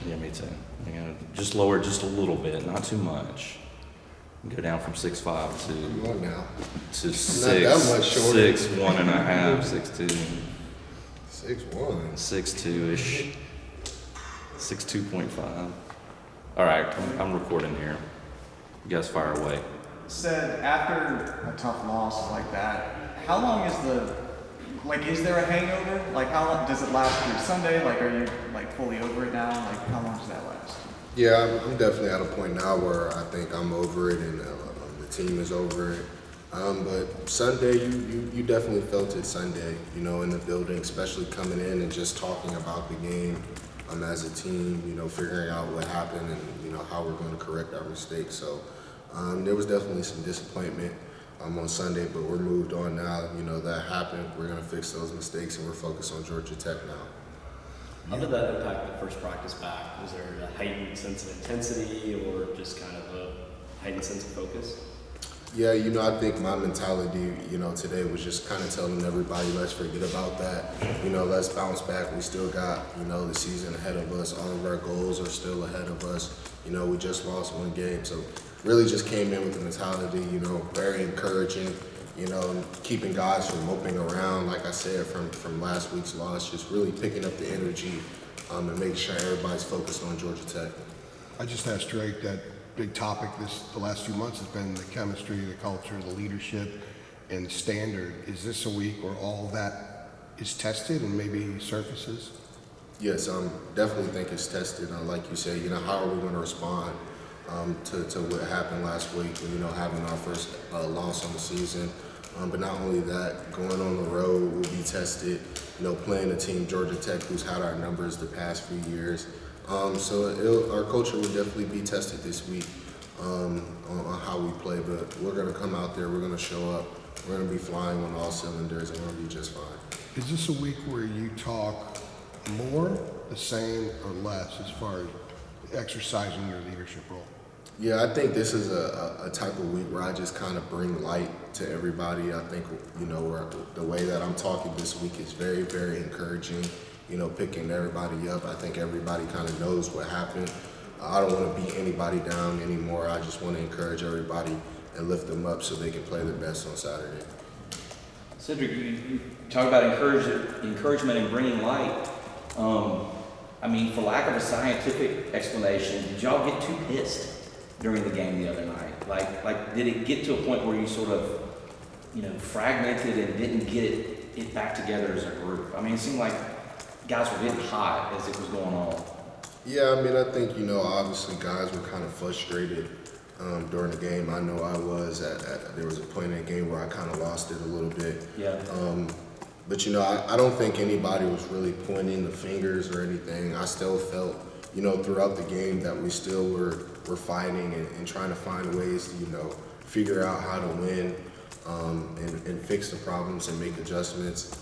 Yeah, me too. I'm gonna just lower it just a little bit, not too much. Go down from 6'5" Come on now. to Not six, that much shorter. 6'1.5", 6'2", 6'1". 6'2"-ish, 6'2.5". All right, I'm recording here. You guys fire away. Said after a tough loss like that, how long is is there a hangover? Like how long does it last through Sunday? Like are you like fully over it now? Like how long does that last? Yeah, I'm definitely at a point now where I think I'm over it and the team is over it. But Sunday, you definitely felt it Sunday, in the building, especially coming in and just talking about the game as a team, figuring out what happened and, how we're going to correct our mistakes. So there was definitely some disappointment on Sunday, but we're moved on now. That happened. We're going to fix those mistakes and we're focused on Georgia Tech now. How did that impact the first practice back? Was there a heightened sense of intensity or just kind of a heightened sense of focus? Yeah, I think my mentality, today was just kind of telling everybody, let's forget about that. Let's bounce back. We still got, the season ahead of us. All of our goals are still ahead of us. We just lost one game. So really just came in with the mentality, very encouraging, keeping guys from moping around, like I said, from last week's loss, just really picking up the energy and make sure everybody's focused on Georgia Tech. I just asked Drake that big topic the last few months has been the chemistry, the culture, the leadership, and the standard. Is this a week where all that is tested and maybe surfaces? Yes, definitely think it's tested. Like you said, how are we going to respond to what happened last week, having our first loss on the season. But not only that, going on the road will be tested, playing a team, Georgia Tech, who's had our numbers the past few years. So our culture will definitely be tested this week on how we play. But we're going to come out there, we're going to show up, we're going to be flying on all cylinders, and we're going to be just fine. Is this a week where you talk more, the same, or less as far as exercising your leadership role? Yeah, I think this is a type of week where I just kind of bring light to everybody. I think, the way that I'm talking this week is very, very encouraging, picking everybody up. I think everybody kind of knows what happened. I don't want to beat anybody down anymore. I just want to encourage everybody and lift them up so they can play their best on Saturday. Cedric, you talk about encouragement and bringing light. For lack of a scientific explanation, did y'all get too pissed during the game the other night? Like, did it get to a point where you sort of, fragmented and didn't get it back together as a group? It seemed like guys were getting hot as it was going on. Yeah, I think, obviously guys were kind of frustrated during the game. I know I was. There was a point in the game where I kind of lost it a little bit. Yeah. But, I don't think anybody was really pointing the fingers or anything. I still felt, throughout the game that we still were fighting and trying to find ways to, figure out how to win and fix the problems and make adjustments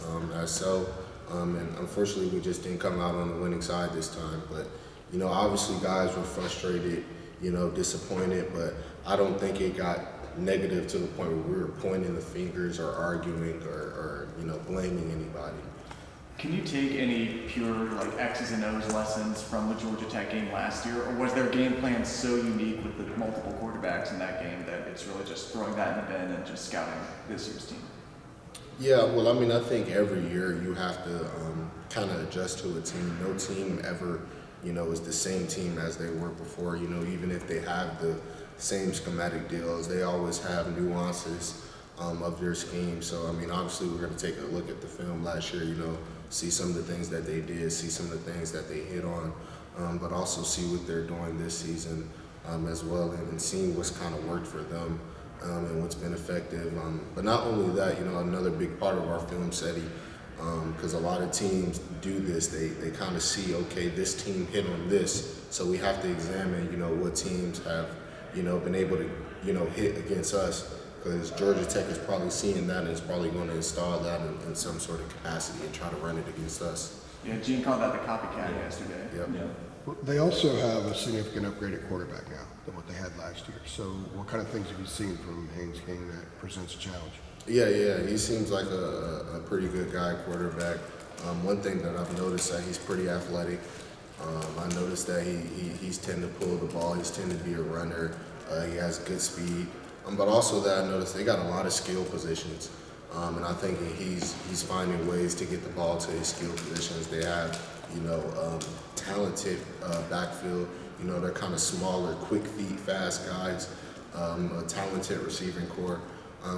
and unfortunately, we just didn't come out on the winning side this time. But, obviously guys were frustrated, disappointed, but I don't think it got negative to the point where we were pointing the fingers or arguing or blaming anybody. Can you take any pure X's and O's lessons from the Georgia Tech game last year, or was their game plan so unique with the multiple quarterbacks in that game that it's really just throwing that in the bin and just scouting this year's team? Yeah, well, I think every year you have to kind of adjust to a team. No team ever, is the same team as they were before. Even if they have the same schematic deals, they always have nuances of their scheme. So, obviously we're going to take a look at the film last year, see some of the things that they did, see some of the things that they hit on, but also see what they're doing this season as well and seeing what's kind of worked for them. And what's been effective. But not only that, another big part of our film study, because a lot of teams do this, they kind of see, okay, this team hit on this, so we have to examine, what teams have, been able to, hit against us, because Georgia Tech is probably seeing that and is probably going to install that in some sort of capacity and try to run it against us. Yeah, Gene called that the copycat yesterday. Yep. Yeah. Well, they also have a significant upgraded quarterback now than what they had last year. So what kind of things have you seen from Haynes King that presents a challenge? Yeah, he seems like a pretty good guy quarterback. One thing that I've noticed that he's pretty athletic. I noticed that he's tend to pull the ball. He's tend to be a runner. He has good speed. But also that I noticed they got a lot of skill positions. And I think he's finding ways to get the ball to his skill positions. They have, talented backfield. They're kind of smaller, quick feet, fast guys, a talented receiving core.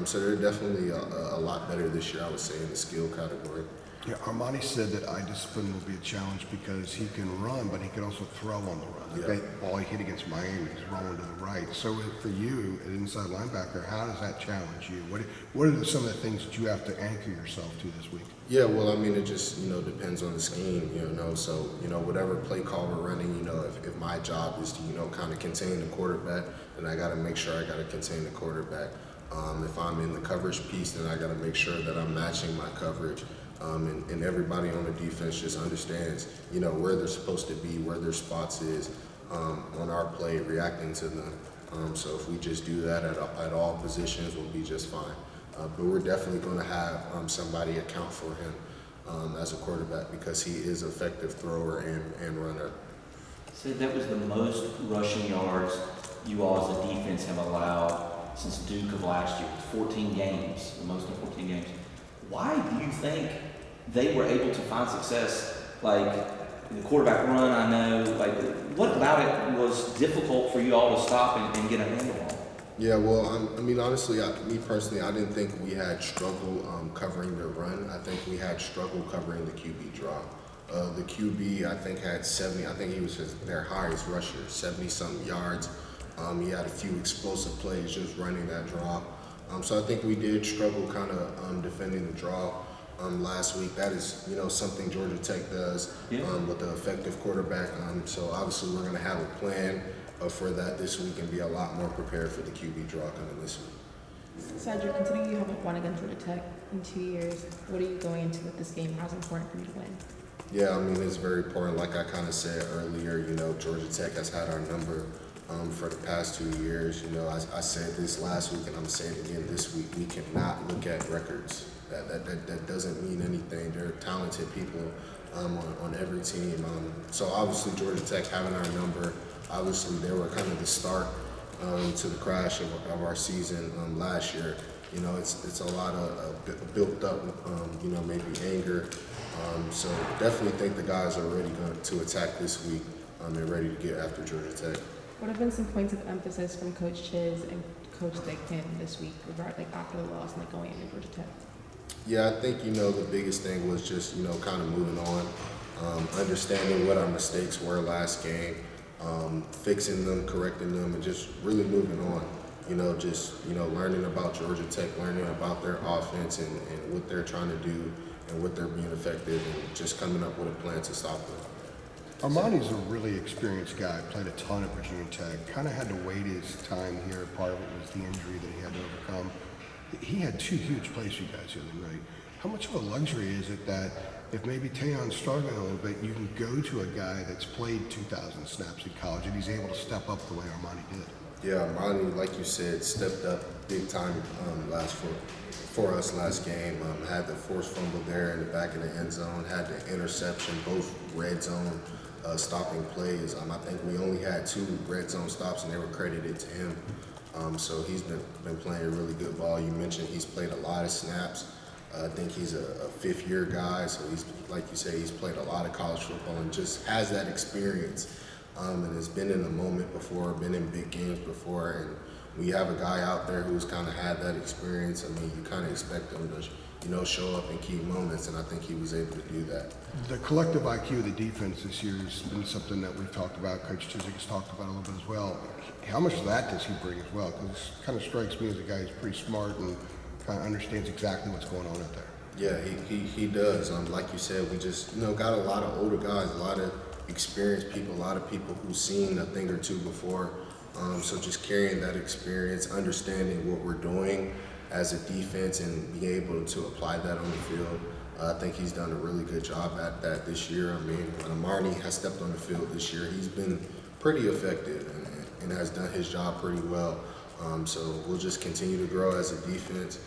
So they're definitely a lot better this year, I would say, in the skill category. Yeah, Armani said that eye discipline will be a challenge because he can run, but he can also throw on the run. Yeah. That ball he hit against Miami is rolling to the right. So for you, an inside linebacker, how does that challenge you? What are some of the things that you have to anchor yourself to this week? Yeah, well, it just, depends on the scheme, So, whatever play call we're running, if my job is to, kind of contain the quarterback, then I got to make sure I got to contain the quarterback. If I'm in the coverage piece, then I got to make sure that I'm matching my coverage. And everybody on the defense just understands, where they're supposed to be, where their spots is on our play, reacting to them. So if we just do that at all positions, we'll be just fine. But we're definitely going to have somebody account for him as a quarterback because he is an effective thrower and runner. Said that was the most rushing yards you all as a defense have allowed since Duke of last year. 14 games, the most in 14 games. Why do you think they were able to find success? Like the quarterback run, I know. Like what about it was difficult for you all to stop and get a handle on? Yeah, well, honestly, me personally, I didn't think we had struggle covering the run. I think we had struggle covering the QB draw. The QB, I think, had 70. I think he was their highest rusher, 70-something yards. He had a few explosive plays just running that draw. So I think we did struggle kind of defending the draw last week. That is, something Georgia Tech does with the effective quarterback. So obviously we're going to have a plan for that this week and be a lot more prepared for the QB draw coming this week. Cedric, considering you haven't won against Georgia Tech in 2 years, what are you going into with this game? How's it important for you to win? Yeah, it's very important. Like I kind of said earlier, Georgia Tech has had our number for the past 2 years. I said this last week and I'm saying it again this week. We cannot look at records. That doesn't mean anything. There are talented people on every team. So obviously Georgia Tech having our number, obviously they were kind of the start to the crash of our season last year. It's a lot of built up, maybe anger. So definitely think the guys are ready to attack this week and ready to get after Georgia Tech. What have been some points of emphasis from Coach Chiz and Coach Dickton this week regarding after the loss and going into Georgia Tech? Yeah, I think, the biggest thing was just, kind of moving on, understanding what our mistakes were last game, fixing them, correcting them, and just really moving on. Learning about Georgia Tech, learning about their offense and what they're trying to do and what they're being effective and just coming up with a plan to stop them. Armani's a really experienced guy, played a ton at Virginia Tech, kind of had to wait his time here. Part of it was the injury that he had to overcome. He had 2 huge plays for you guys the other night. How much of a luxury is it that if maybe Taeon's struggling a little bit, you can go to a guy that's played 2,000 snaps in college and he's able to step up the way Armani did? Yeah, Armani, like you said, stepped up big time for us last game. Had the forced fumble there in the back of the end zone, had the interception, both red zone stopping plays. I think we only had 2 red zone stops and they were credited to him. So he's been playing a really good ball. You mentioned he's played a lot of snaps. I think he's a 5th-year guy, so he's, like you say, he's played a lot of college football and just has that experience. And has been in the moment before, been in big games before, and we have a guy out there who's kind of had that experience. You kind of expect him to, show up in key moments, and I think he was able to do that. The collective IQ of the defense this year has been something that we've talked about. Coach Cedric has talked about a little bit as well. How much of that does he bring as well? Because it kind of strikes me as a guy who's pretty smart and kind of understands exactly what's going on out there. Yeah, he does. Like you said, we just, got a lot of older guys, a lot of experienced people, a lot of people who've seen a thing or two before. So just carrying that experience, understanding what we're doing as a defense and being able to apply that on the field. I think he's done a really good job at that this year. When Armani has stepped on the field this year, he's been pretty effective and has done his job pretty well. So we'll just continue to grow as a defense.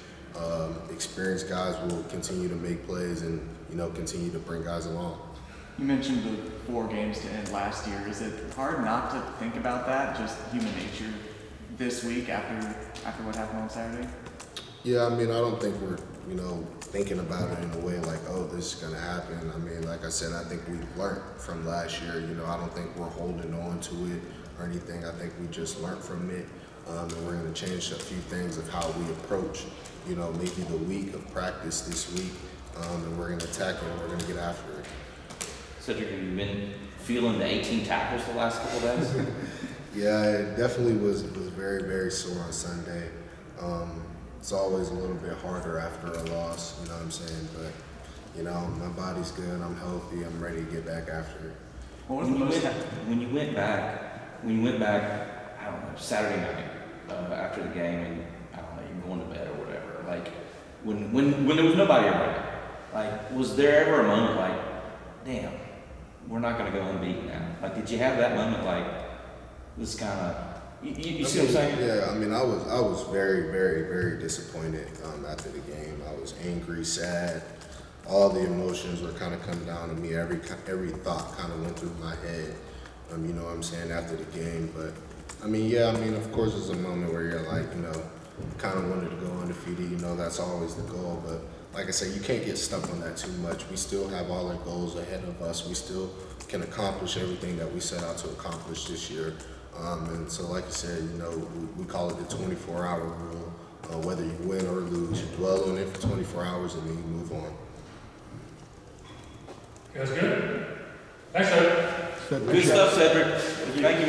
Experienced guys will continue to make plays and, continue to bring guys along. You mentioned the 4 games to end last year. Is it hard not to think about that, just human nature, this week after what happened on Saturday? Yeah, I mean, I don't think we're, thinking about it in a way like, oh, this is going to happen. I mean, like I said, I think we've learned from last year. I don't think we're holding on to it or anything. I think we just learned from it, and we're going to change a few things of how we approach, maybe the week of practice this week, and we're going to attack it and we're going to get after it. Cedric, have you been feeling the 18 tackles the last couple of days? Yeah, it definitely was very, very sore on Sunday. It's always a little bit harder after a loss, you know what I'm saying? But, my body's good, I'm healthy, I'm ready to get back after it. What was the most? When you went back, I don't know, Saturday night after the game, and I don't know, you're going to bed or whatever. Like when there was nobody around, like was there ever a moment like, damn, we're not going to go unbeaten now? Like, did you have that moment like this kind of? You see what I'm saying? Yeah, I mean, I was very, very, very disappointed after the game. I was angry, sad. All the emotions were kind of coming down to me. Every thought kind of went through my head. You know what I'm saying, after the game. But of course, it's a moment where you're like, kind of wanted to go undefeated. That's always the goal. But like I said, you can't get stuck on that too much. We still have all our goals ahead of us. We still can accomplish everything that we set out to accomplish this year. And so, like you said, we call it the 24-hour rule. Whether you win or lose, you dwell on it for 24 hours and then you move on. You guys good? Thanks, sir. Good stuff, Cedric. Thank you, man.